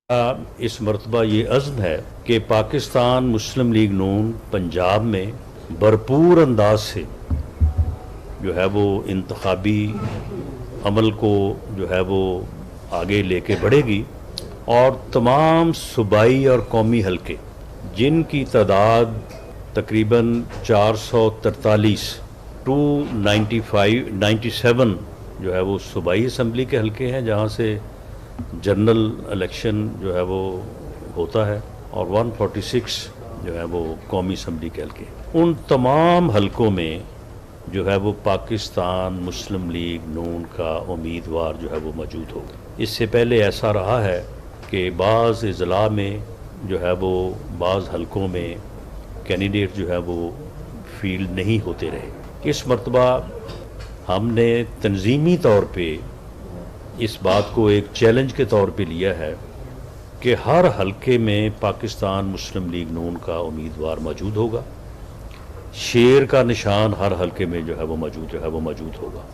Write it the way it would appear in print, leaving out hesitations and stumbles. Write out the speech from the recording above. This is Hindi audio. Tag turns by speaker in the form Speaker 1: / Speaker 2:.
Speaker 1: इस मरतबा ये अज़्म है कि पाकिस्तान मुस्लिम लीग नून पंजाब में भरपूर अंदाज से जो है वो इंतखाबी अमल को जो है वो आगे लेके बढ़ेगी और तमाम सूबाई और कौमी हलके जिनकी तादाद तकरीबन 443 295 97 जो है वो सूबाई असम्बली के हलके हैं जहाँ से जनरल इलेक्शन जो है वो होता है और 146 जो है वो कौमी असम्बली के हलके। उन तमाम हलकों में जो है वो पाकिस्तान मुस्लिम लीग नून का उम्मीदवार जो है वो मौजूद होगा। इससे पहले ऐसा रहा है कि बाज़ अज़ला में जो है वो बाज़ हलकों में कैंडिडेट जो है वो फील्ड नहीं होते रहे। इस मरतबा हमने तंजीमी तौर पे इस बात को एक चैलेंज के तौर पे लिया है कि हर हलके में पाकिस्तान मुस्लिम लीग नून का उम्मीदवार मौजूद होगा। शेर का निशान हर हलके में जो है वो मौजूद होगा।